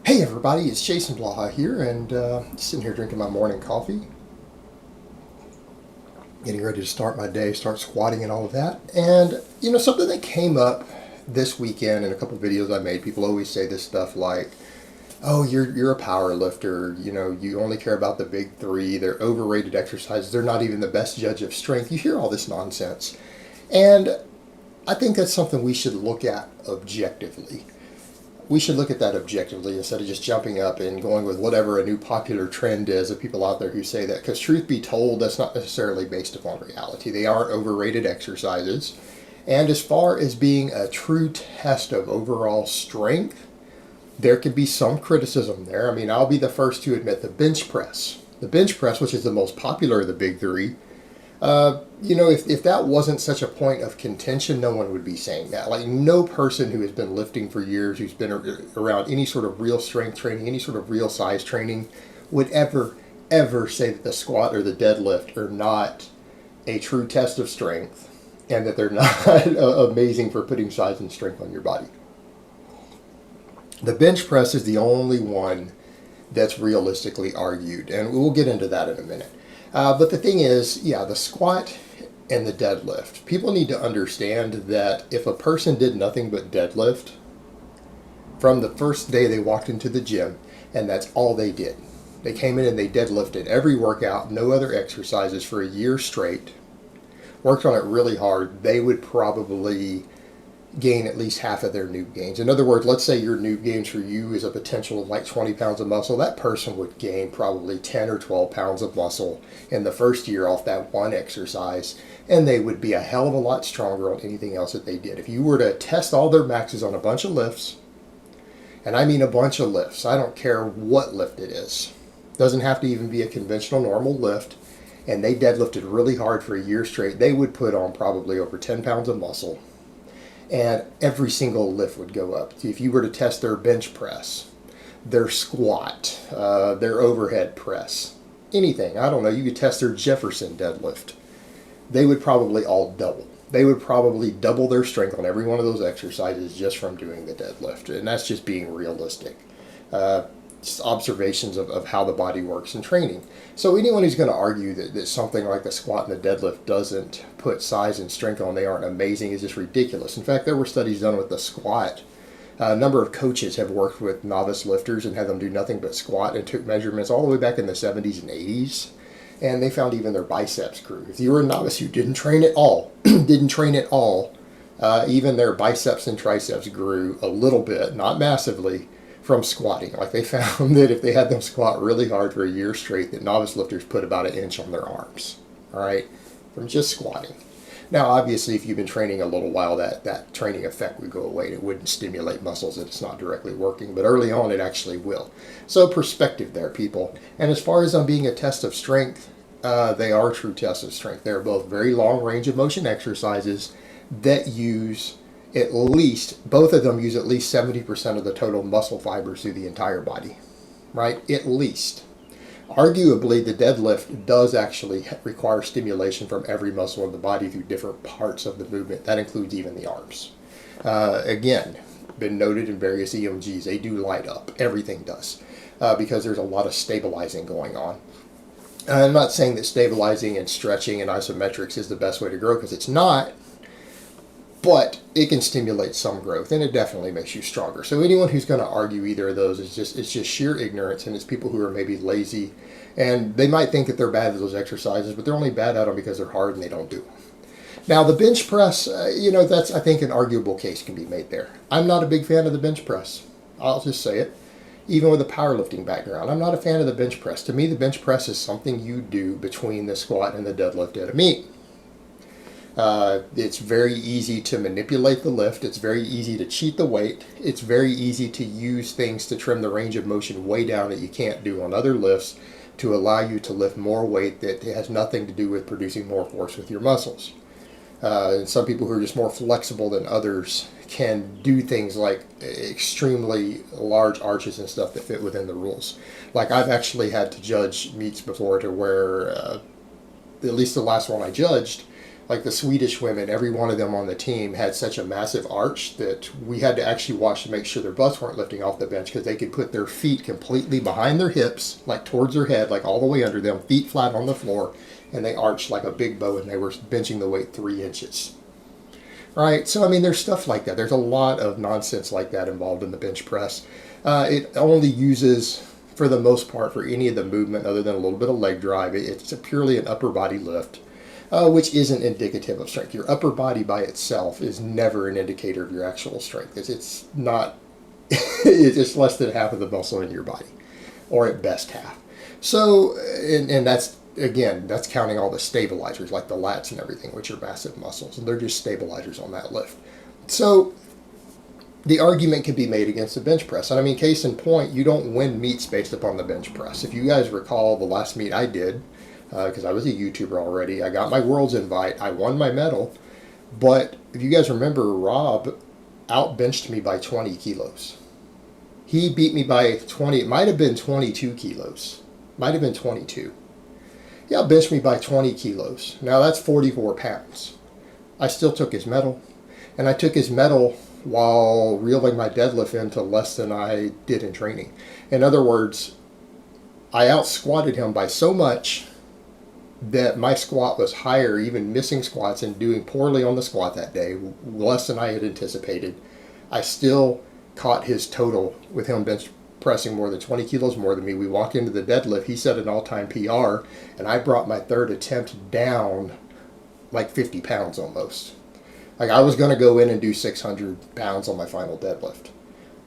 Hey everybody, it's Jason Blaha here, and sitting here drinking my morning coffee, getting ready to start my day, start squatting and all of that. And something that came up this weekend in a couple videos I made. People always say this stuff like, "Oh, you're a power lifter. You only care about the big three. They're overrated exercises. They're not even the best judge of strength." You hear all this nonsense, and I think that's something we should look at objectively. We should look at that objectively instead of just jumping up and going with whatever a new popular trend is of people out there who say that. Because truth be told, that's not necessarily based upon reality. They aren't overrated exercises. And as far as being a true test of overall strength, there can be some criticism there. I mean, I'll be the first to admit the bench press. The bench press, which is the most popular of the big three, if that wasn't such a point of contention, no one would be saying that. Like, no person who has been lifting for years, who's been around any sort of real strength training, any sort of real size training, would ever say that the squat or the deadlift are not a true test of strength and that they're not amazing for putting size and strength on your body. The bench press is the only one that's realistically argued, and we'll get into that in a minute. But the thing is, the squat and the deadlift. People need to understand that if a person did nothing but deadlift from the first day they walked into the gym, and that's all they did, they came in and they deadlifted every workout, no other exercises for a year straight, worked on it really hard, they would probably gain at least half of their noob gains. In other words, let's say your noob gains for you is a potential of like 20 pounds of muscle. That person would gain probably 10 or 12 pounds of muscle in the first year off that one exercise, and they would be a hell of a lot stronger on anything else that they did. If you were to test all their maxes on a bunch of lifts, and I mean a bunch of lifts, I don't care what lift it is, doesn't have to even be a conventional normal lift, and they deadlifted really hard for a year straight, they would put on probably over 10 pounds of muscle. And every single lift would go up. If you were to test their bench press, their squat, their overhead press, anything, I don't know, you could test their Jefferson deadlift, they would probably all double. They would probably double their strength on every one of those exercises just from doing the deadlift. And that's just being realistic. Just observations of how the body works in training. So anyone who's going to argue that something like the squat and the deadlift doesn't put size and strength on, they aren't amazing, is just ridiculous. In fact, there were studies done with the squat. A number of coaches have worked with novice lifters and had them do nothing but squat and took measurements all the way back in the 70s and 80s. And they found even their biceps grew. If you were a novice who didn't train at all, even their biceps and triceps grew a little bit, not massively, from squatting. Like, they found that if they had them squat really hard for a year straight, that novice lifters put about an inch on their arms, all right, from just squatting. Now, obviously, if you've been training a little while, that training effect would go away. It wouldn't stimulate muscles if it's not directly working, but early on it actually will. So perspective there, people. And as far as them being a test of strength, they are true tests of strength. They're both very long range of motion exercises that use both of them use at least 70% of the total muscle fibers through the entire body, right? At least. Arguably, the deadlift does actually require stimulation from every muscle of the body through different parts of the movement. That includes even the arms. Again, been noted in various EMGs, they do light up. Everything does, because there's a lot of stabilizing going on. I'm not saying that stabilizing and stretching and isometrics is the best way to grow, because it's not. But it can stimulate some growth, and it definitely makes you stronger. So anyone who's going to argue either of those it's just sheer ignorance, and it's people who are maybe lazy, and they might think that they're bad at those exercises, but they're only bad at them because they're hard and they don't do them. Now, the bench press, that's, I think, an arguable case can be made there. I'm not a big fan of the bench press. I'll just say it. Even with a powerlifting background, I'm not a fan of the bench press. To me, the bench press is something you do between the squat and the deadlift at a meet. It's very easy to manipulate the lift. It's very easy to cheat the weight. It's very easy to use things to trim the range of motion way down that you can't do on other lifts to allow you to lift more weight that has nothing to do with producing more force with your muscles. And some people who are just more flexible than others can do things like extremely large arches and stuff that fit within the rules. Like, I've actually had to judge meets before to where, at least the last one I judged, Like the Swedish women, every one of them on the team had such a massive arch that we had to actually watch to make sure their butts weren't lifting off the bench, because they could put their feet completely behind their hips, like towards their head, like all the way under them, feet flat on the floor, and they arched like a big bow, and they were benching the weight 3 inches. Right? So, I mean, there's stuff like that. There's a lot of nonsense like that involved in the bench press. It only uses, for the most part, for any of the movement other than a little bit of leg drive, it's purely an upper body lift. Which isn't indicative of strength. Your upper body by itself is never an indicator of your actual strength. It's not, it's less than half of the muscle in your body, or at best half. So, and that's, again, that's counting all the stabilizers like the lats and everything, which are massive muscles, and they're just stabilizers on that lift. So, the argument can be made against the bench press. And I mean, case in point, you don't win meets based upon the bench press. If you guys recall the last meet I did, because I was a YouTuber already, I got my Worlds invite, I won my medal, but if you guys remember, Rob outbenched me by 20 kilos. He beat me by 20, it might have been 22 kilos, might have been 22. He outbenched me by 20 kilos. Now that's 44 pounds. I still took his medal, and I took his medal while reeling my deadlift into less than I did in training. In other words, I out squatted him by so much that my squat was higher, even missing squats and doing poorly on the squat that day, less than I had anticipated. I still caught his total with him bench pressing more than 20 kilos more than me. We walked into the deadlift, he set an all-time PR, and I brought my third attempt down like 50 pounds almost. Like, I was going to go in and do 600 pounds on my final deadlift.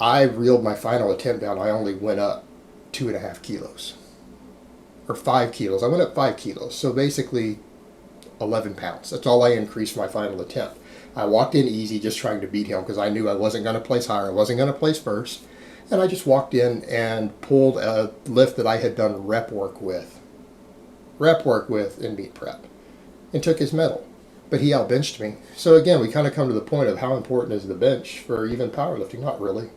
I reeled my final attempt down. I only went up 2.5 kilos. Or 5 kilos. I went up 5 kilos. So basically 11 pounds. That's all I increased my final attempt. I walked in easy, just trying to beat him, because I knew I wasn't going to place higher. I wasn't going to place first. And I just walked in and pulled a lift that I had done rep work with in meet prep, and took his medal. But he outbenched me. So again, we kind of come to the point of how important is the bench for even powerlifting? Not really.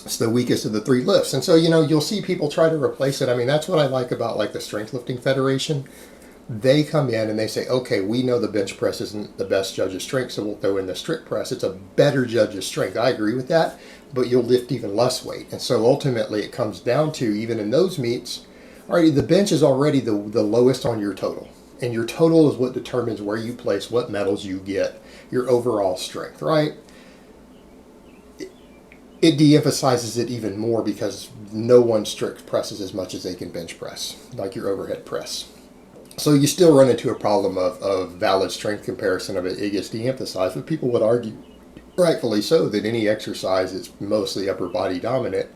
It's the weakest of the 3 lifts. And so, you'll see people try to replace it. I mean, that's what I like about like the Strength Lifting Federation. They come in and they say, okay, we know the bench press isn't the best judge of strength, so we'll throw in the strict press. It's a better judge of strength. I agree with that, but you'll lift even less weight. And so ultimately it comes down to, even in those meets, already the bench is already the lowest on your total. And your total is what determines where you place, what medals you get, your overall strength, right? It de-emphasizes it even more because no one strict presses as much as they can bench press, like your overhead press. So you still run into a problem of valid strength comparison of it. It gets de-emphasized, but people would argue, rightfully so, that any exercise that's mostly upper body dominant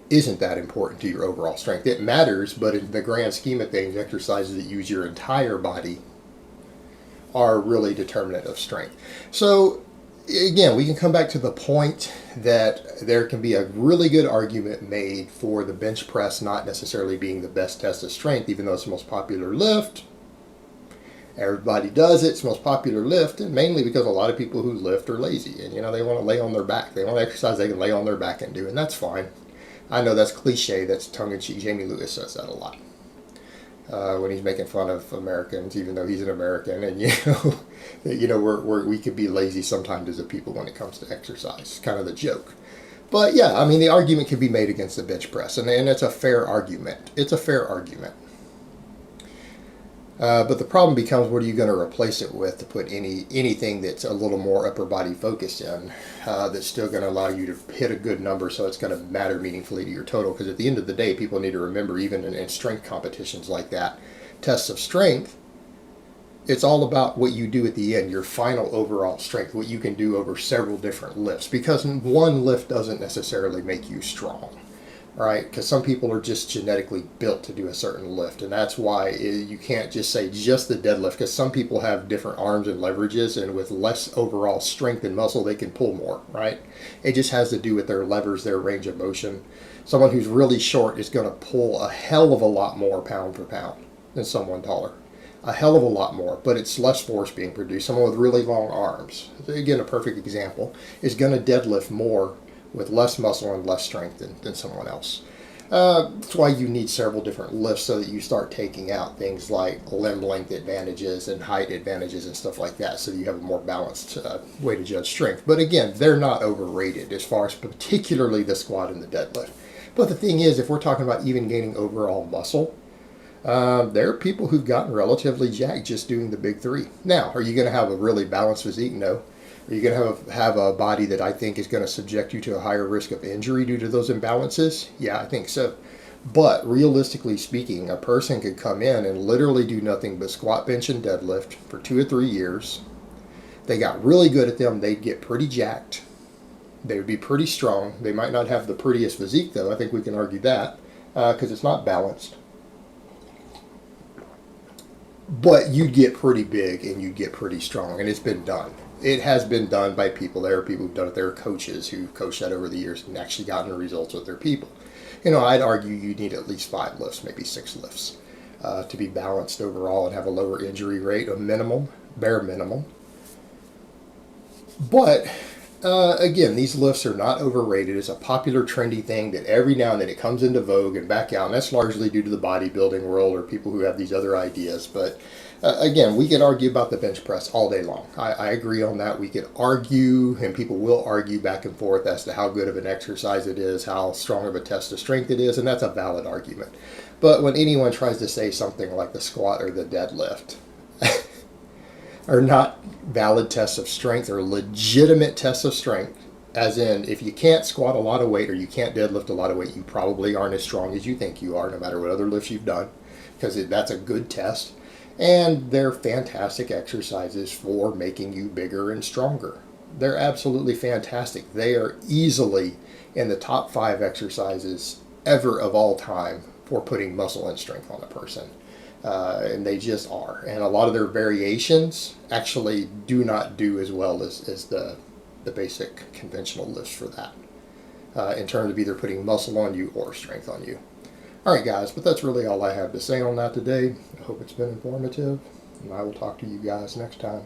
isn't that important to your overall strength. It matters, but in the grand scheme of things, exercises that use your entire body are really determinant of strength. So again, we can come back to the point that there can be a really good argument made for the bench press not necessarily being the best test of strength, even though it's the most popular lift. Everybody does it. It's the most popular lift, and mainly because a lot of people who lift are lazy, and they want to lay on their back. They want to exercise they can lay on their back and do, and that's fine. I know that's cliche, that's tongue-in-cheek. Jamie Lewis says that a lot when he's making fun of Americans, even though he's an American. And we could be lazy sometimes as a people when it comes to exercise. Kind of the joke. But yeah, I mean, the argument can be made against the bench press, and it's a fair argument. It's a fair argument. But the problem becomes, what are you going to replace it with to put anything that's a little more upper body focused in, that's still going to allow you to hit a good number, so it's going to matter meaningfully to your total. Because at the end of the day, people need to remember, even in strength competitions like that, tests of strength, it's all about what you do at the end, your final overall strength, what you can do over several different lifts. Because one lift doesn't necessarily make you strong. Right? Because some people are just genetically built to do a certain lift, and that's why you can't just say just the deadlift, because some people have different arms and leverages, and with less overall strength and muscle they can pull more, right? It just has to do with their levers, their range of motion. Someone who's really short is going to pull a hell of a lot more pound for pound than someone taller. A hell of a lot more, but it's less force being produced. Someone with really long arms, again a perfect example, is going to deadlift more with less muscle and less strength than someone else. That's why you need several different lifts so that you start taking out things like limb length advantages and height advantages and stuff like that, so that you have a more balanced way to judge strength. But again, they're not overrated as far as particularly the squat and the deadlift. But the thing is, if we're talking about even gaining overall muscle, there are people who've gotten relatively jacked just doing the big three. Now, are you going to have a really balanced physique? No. Are you going to have a body that I think is going to subject you to a higher risk of injury due to those imbalances? Yeah, I think so. But realistically speaking, a person could come in and literally do nothing but squat, bench, and deadlift for 2 or 3 years. They got really good at them. They'd get pretty jacked. They would be pretty strong. They might not have the prettiest physique, though. I think we can argue that because it's not balanced. But you'd get pretty big and you'd get pretty strong, and it's been done. It has been done by people. There are people who've done it. There are coaches who've coached that over the years and actually gotten the results with their people. I'd argue you need at least 5 lifts, maybe 6 lifts, to be balanced overall and have a lower injury rate, a minimum, bare minimum. But again, these lifts are not overrated. It's a popular, trendy thing that every now and then it comes into vogue and back out, and that's largely due to the bodybuilding world or people who have these other ideas. But again, we could argue about the bench press all day long. I agree on that. We could argue, and people will argue back and forth as to how good of an exercise it is, how strong of a test of strength it is, and that's a valid argument. But when anyone tries to say something like the squat or the deadlift are not valid tests of strength or legitimate tests of strength, as in if you can't squat a lot of weight or you can't deadlift a lot of weight, you probably aren't as strong as you think you are, no matter what other lifts you've done, because that's a good test. And they're fantastic exercises for making you bigger and stronger. They're absolutely fantastic. They are easily in the top 5 exercises ever of all time for putting muscle and strength on a person. And they just are. And a lot of their variations actually do not do as well as the basic conventional lifts for that, in terms of either putting muscle on you or strength on you. Alright guys, but that's really all I have to say on that today. I hope it's been informative, and I will talk to you guys next time.